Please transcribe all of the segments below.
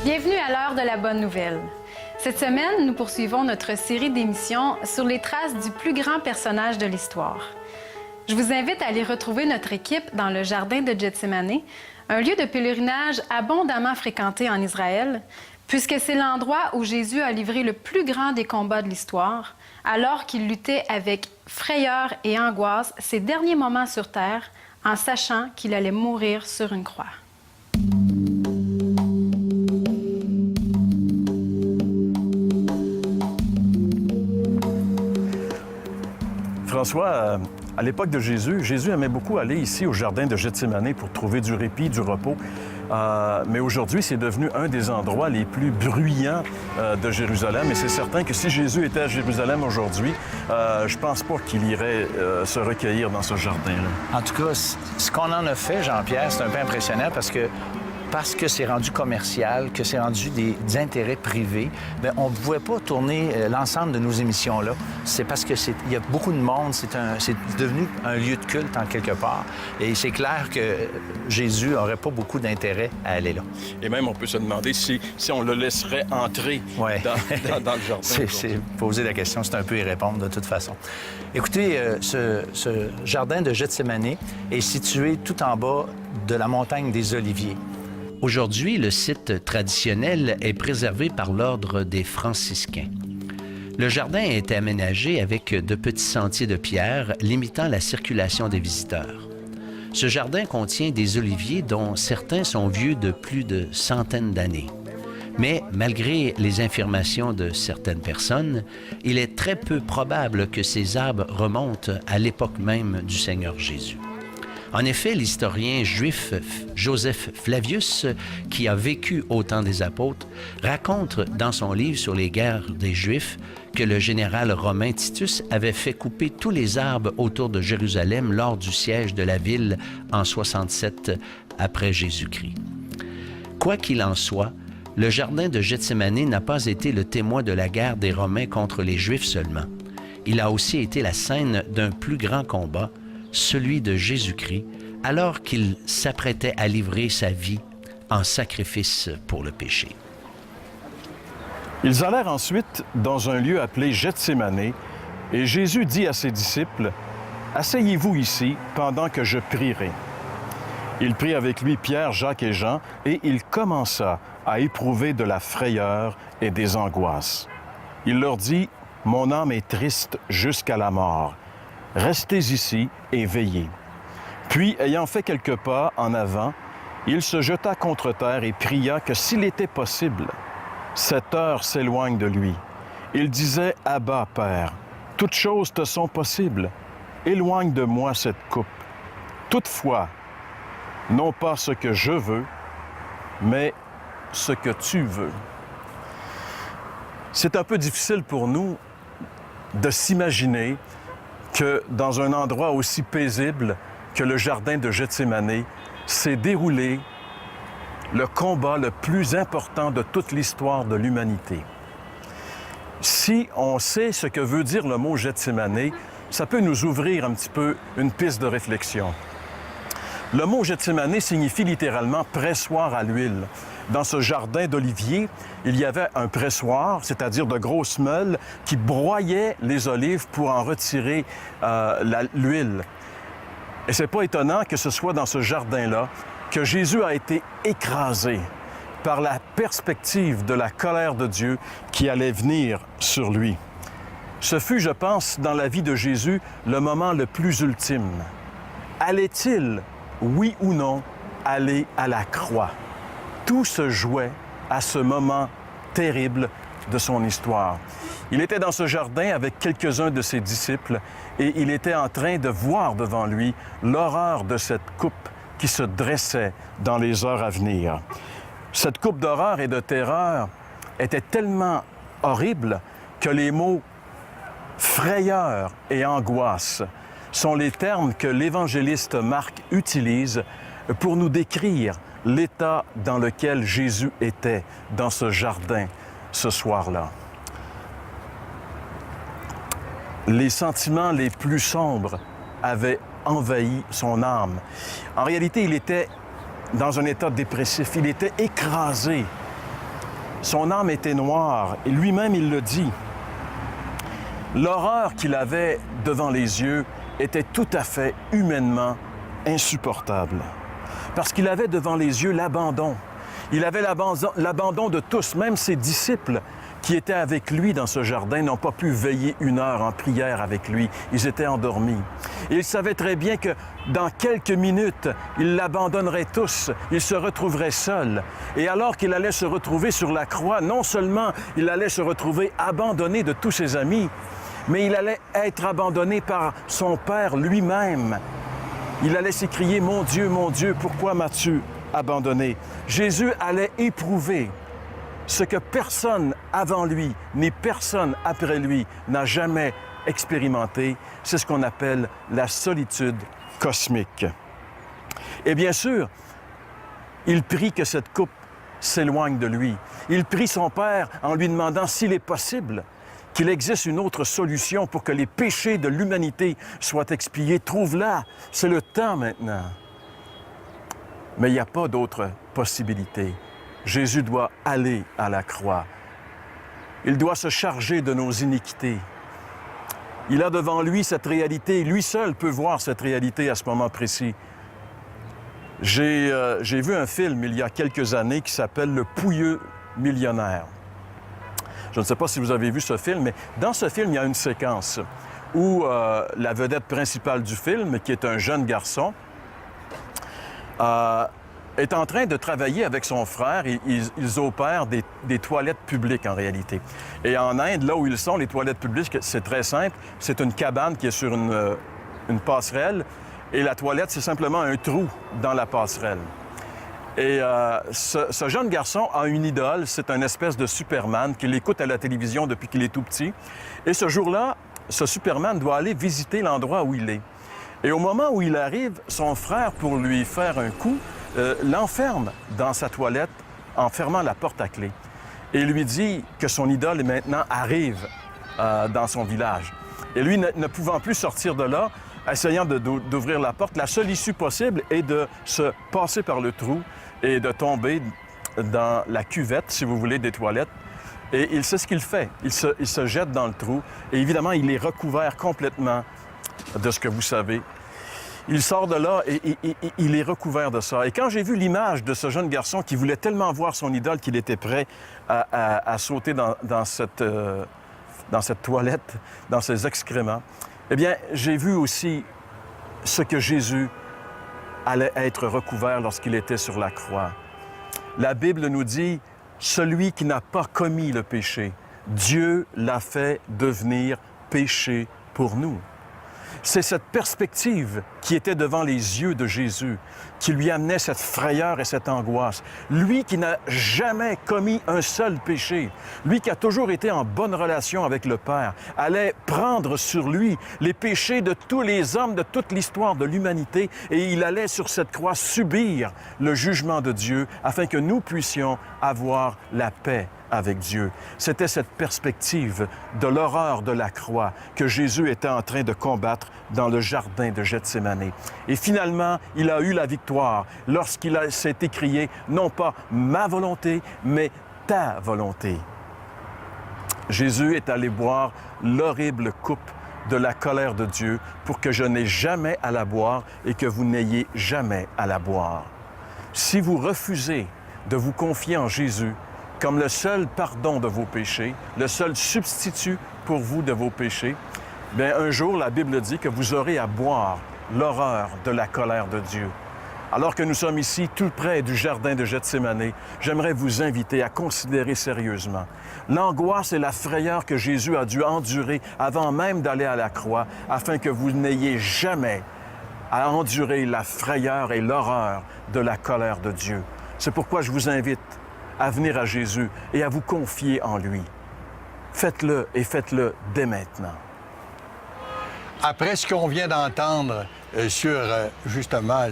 Bienvenue à l'heure de la bonne nouvelle. Cette semaine, nous poursuivons notre série d'émissions sur les traces du plus grand personnage de l'histoire. Je vous invite à aller retrouver notre équipe dans le jardin de Gethsémané, un lieu de pèlerinage abondamment fréquenté en Israël, puisque c'est l'endroit où Jésus a livré le plus grand des combats de l'histoire, alors qu'il luttait avec frayeur et angoisse ses derniers moments sur terre, en sachant qu'il allait mourir sur une croix. François, à l'époque de Jésus, Jésus aimait beaucoup aller ici au jardin de Gethsémané pour trouver du répit, du repos. Mais aujourd'hui, c'est devenu un des endroits les plus bruyants de Jérusalem. Et c'est certain que si Jésus était à Jérusalem aujourd'hui, je pense pas qu'il irait se recueillir dans ce jardin-là. En tout cas, ce qu'on en a fait, Jean-Pierre, c'est un peu impressionnant parce que c'est rendu commercial, que c'est rendu des intérêts privés, bien, on ne pouvait pas tourner l'ensemble de nos émissions là. C'est parce qu'il y a beaucoup de monde, c'est devenu un lieu de culte en quelque part. Et c'est clair que Jésus n'aurait pas beaucoup d'intérêt à aller là. Et même, on peut se demander si on le laisserait entrer dans le jardin. C'est poser la question, c'est un peu y répondre de toute façon. Écoutez, ce jardin de Gethsémané est situé tout en bas de la montagne des Oliviers. Aujourd'hui, le site traditionnel est préservé par l'ordre des franciscains. Le jardin a été aménagé avec de petits sentiers de pierre limitant la circulation des visiteurs. Ce jardin contient des oliviers dont certains sont vieux de plus de centaines d'années. Mais malgré les affirmations de certaines personnes, il est très peu probable que ces arbres remontent à l'époque même du Seigneur Jésus. En effet, l'historien juif Joseph Flavius, qui a vécu au temps des apôtres, raconte dans son livre sur les guerres des Juifs que le général romain Titus avait fait couper tous les arbres autour de Jérusalem lors du siège de la ville en 67 après Jésus-Christ. Quoi qu'il en soit, le jardin de Gethsémané n'a pas été le témoin de la guerre des Romains contre les Juifs seulement. Il a aussi été la scène d'un plus grand combat, celui de Jésus-Christ, alors qu'il s'apprêtait à livrer sa vie en sacrifice pour le péché. Ils allèrent ensuite dans un lieu appelé Gethsémané, et Jésus dit à ses disciples, « Asseyez-vous ici pendant que je prierai. » Il prit avec lui Pierre, Jacques et Jean, et il commença à éprouver de la frayeur et des angoisses. Il leur dit, « Mon âme est triste jusqu'à la mort. Restez ici et veillez. » Puis, ayant fait quelques pas en avant, il se jeta contre terre et pria que s'il était possible, cette heure s'éloigne de lui. Il disait, « Abba, Père, toutes choses te sont possibles. Éloigne de moi cette coupe. Toutefois, non pas ce que je veux, mais ce que tu veux. » C'est un peu difficile pour nous de s'imaginer que dans un endroit aussi paisible que le jardin de Gethsémané s'est déroulé le combat le plus important de toute l'histoire de l'humanité. Si on sait ce que veut dire le mot Gethsémané, ça peut nous ouvrir un petit peu une piste de réflexion. Le mot Gethsémané signifie littéralement « pressoir à l'huile ». Dans ce jardin d'oliviers, il y avait un pressoir, c'est-à-dire de grosses meules, qui broyaient les olives pour en retirer l'huile. Et c'est pas étonnant que ce soit dans ce jardin-là que Jésus a été écrasé par la perspective de la colère de Dieu qui allait venir sur lui. Ce fut, je pense, dans la vie de Jésus, le moment le plus ultime. Allait-il, oui ou non, aller à la croix? Tout se jouait à ce moment terrible de son histoire. Il était dans ce jardin avec quelques-uns de ses disciples et il était en train de voir devant lui l'horreur de cette coupe qui se dressait dans les heures à venir. Cette coupe d'horreur et de terreur était tellement horrible que les mots « frayeur » et « angoisse » sont les termes que l'évangéliste Marc utilise pour nous décrire l'état dans lequel Jésus était dans ce jardin ce soir-là. Les sentiments les plus sombres avaient envahi son âme. En réalité, il était dans un état dépressif. Il était écrasé Son âme était noire, et lui-même, il le dit. L'horreur qu'il avait devant les yeux était tout à fait humainement insupportable. Parce qu'il avait devant les yeux l'abandon. Il avait l'abandon de tous, même ses disciples qui étaient avec lui dans ce jardin n'ont pas pu veiller 1 heure en prière avec lui. Ils étaient endormis. Et il savait très bien que dans quelques minutes, il l'abandonnerait tous. Il se retrouverait seul. Et alors qu'il allait se retrouver sur la croix, non seulement il allait se retrouver abandonné de tous ses amis, mais il allait être abandonné par son Père lui-même. Il allait s'écrier « Mon Dieu, pourquoi m'as-tu abandonné? » Jésus allait éprouver ce que personne avant lui, ni personne après lui n'a jamais expérimenté. C'est ce qu'on appelle la solitude cosmique. Et bien sûr, il prie que cette coupe s'éloigne de lui. Il prie son Père en lui demandant s'il est possible qu'il existe une autre solution pour que les péchés de l'humanité soient expiés. Trouve-la, c'est le temps maintenant. Mais il n'y a pas d'autre possibilité. Jésus doit aller à la croix. Il doit se charger de nos iniquités. Il a devant lui cette réalité. Lui seul peut voir cette réalité à ce moment précis. J'ai vu un film il y a quelques années qui s'appelle « Le pouilleux millionnaire ». Je ne sais pas si vous avez vu ce film, mais dans ce film, il y a une séquence où la vedette principale du film, qui est un jeune garçon, est en train de travailler avec son frère. Ils opèrent des toilettes publiques, en réalité. Et en Inde, là où ils sont, les toilettes publiques, c'est très simple. C'est une cabane qui est sur une passerelle. Et la toilette, c'est simplement un trou dans la passerelle. Et ce jeune garçon a une idole. C'est une espèce de Superman qu'il écoute à la télévision depuis qu'il est tout petit. Et ce jour-là, ce Superman doit aller visiter l'endroit où il est. Et au moment où il arrive, son frère, pour lui faire un coup, l'enferme dans sa toilette en fermant la porte à clé et lui dit que son idole maintenant arrive dans son village. Et lui, ne pouvant plus sortir de là, essayant d'ouvrir la porte, la seule issue possible est de se passer par le trou et de tomber dans la cuvette, si vous voulez, des toilettes. Et il sait ce qu'il fait. Il se jette dans le trou et évidemment, il est recouvert complètement de ce que vous savez. Il sort de là et il est recouvert de ça. Et quand j'ai vu l'image de ce jeune garçon qui voulait tellement voir son idole qu'il était prêt à sauter dans cette toilette, dans ses excréments, eh bien, j'ai vu aussi ce que Jésus allait être recouvert lorsqu'il était sur la croix. La Bible nous dit « Celui qui n'a pas commis le péché, Dieu l'a fait devenir péché pour nous. » C'est cette perspective qui était devant les yeux de Jésus qui lui amenait cette frayeur et cette angoisse. Lui qui n'a jamais commis un seul péché, lui qui a toujours été en bonne relation avec le Père, allait prendre sur lui les péchés de tous les hommes de toute l'histoire de l'humanité et il allait sur cette croix subir le jugement de Dieu afin que nous puissions avoir la paix avec Dieu. C'était cette perspective de l'horreur de la croix que Jésus était en train de combattre dans le jardin de Gethsémani. Et finalement, il a eu la victoire lorsqu'il s'est écrié non pas ma volonté, mais ta volonté. Jésus est allé boire l'horrible coupe de la colère de Dieu pour que je n'ai jamais à la boire et que vous n'ayez jamais à la boire. Si vous refusez de vous confier en Jésus comme le seul pardon de vos péchés, le seul substitut pour vous de vos péchés, bien, un jour, la Bible dit que vous aurez à boire l'horreur de la colère de Dieu. Alors que nous sommes ici, tout près du jardin de Gethsémani, j'aimerais vous inviter à considérer sérieusement l'angoisse et la frayeur que Jésus a dû endurer avant même d'aller à la croix, afin que vous n'ayez jamais à endurer la frayeur et l'horreur de la colère de Dieu. C'est pourquoi je vous invite à venir à Jésus et à vous confier en lui. Faites-le et faites-le dès maintenant. Après ce qu'on vient d'entendre sur, justement,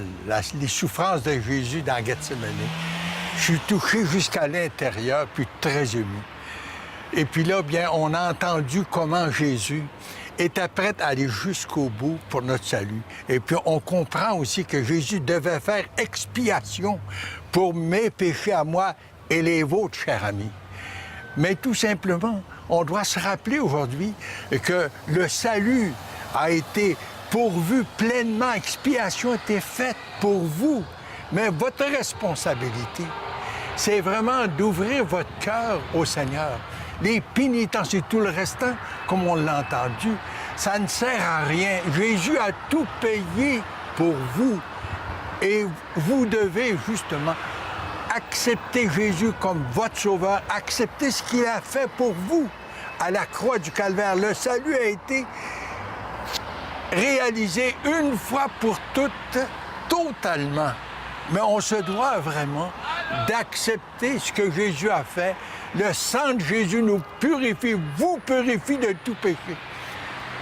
les souffrances de Jésus dans Gethsémani, je suis touché jusqu'à l'intérieur, puis très ému. Et puis là, bien, on a entendu comment Jésus était prêt à aller jusqu'au bout pour notre salut. Et puis, on comprend aussi que Jésus devait faire expiation pour mes péchés à moi et les vôtres, chers amis. Mais tout simplement, on doit se rappeler aujourd'hui que le salut a été pourvu pleinement, expiation a été faite pour vous. Mais votre responsabilité, c'est vraiment d'ouvrir votre cœur au Seigneur. Les pénitences et tout le restant, comme on l'a entendu, ça ne sert à rien. Jésus a tout payé pour vous. Et vous devez justement accepter Jésus comme votre sauveur, accepter ce qu'il a fait pour vous à la croix du Calvaire. Le salut a été réalisé une fois pour toutes, totalement. Mais on se doit vraiment d'accepter ce que Jésus a fait. Le sang de Jésus nous purifie, vous purifie de tout péché.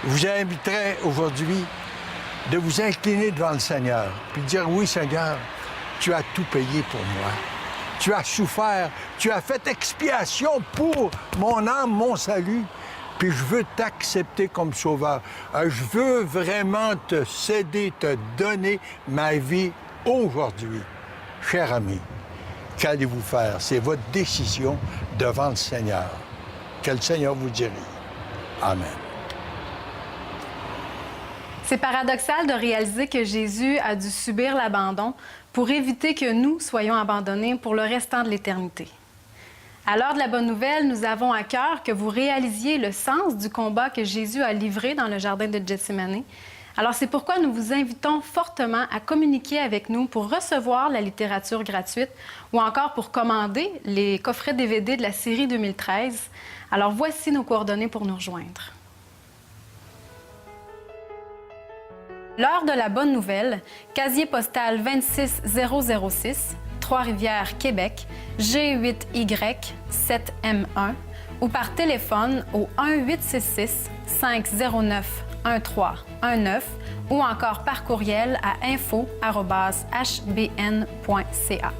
Je vous inviterai aujourd'hui de vous incliner devant le Seigneur, puis de dire, oui Seigneur, tu as tout payé pour moi. Tu as souffert, tu as fait expiation pour mon âme, mon salut, puis je veux t'accepter comme sauveur. Je veux vraiment te céder, te donner ma vie aujourd'hui. Cher ami, qu'allez-vous faire? C'est votre décision devant le Seigneur. Que le Seigneur vous dirige. Amen. C'est paradoxal de réaliser que Jésus a dû subir l'abandon pour éviter que nous soyons abandonnés pour le restant de l'éternité. À l'heure de la bonne nouvelle, nous avons à cœur que vous réalisiez le sens du combat que Jésus a livré dans le jardin de Gethsémani. Alors c'est pourquoi nous vous invitons fortement à communiquer avec nous pour recevoir la littérature gratuite ou encore pour commander les coffrets DVD de la série 2013. Alors voici nos coordonnées pour nous rejoindre. L'heure de la bonne nouvelle, casier postal 26006, Trois-Rivières, Québec, G8Y7M1 ou par téléphone au 1-866-509-1319 ou encore par courriel à info@hbn.ca.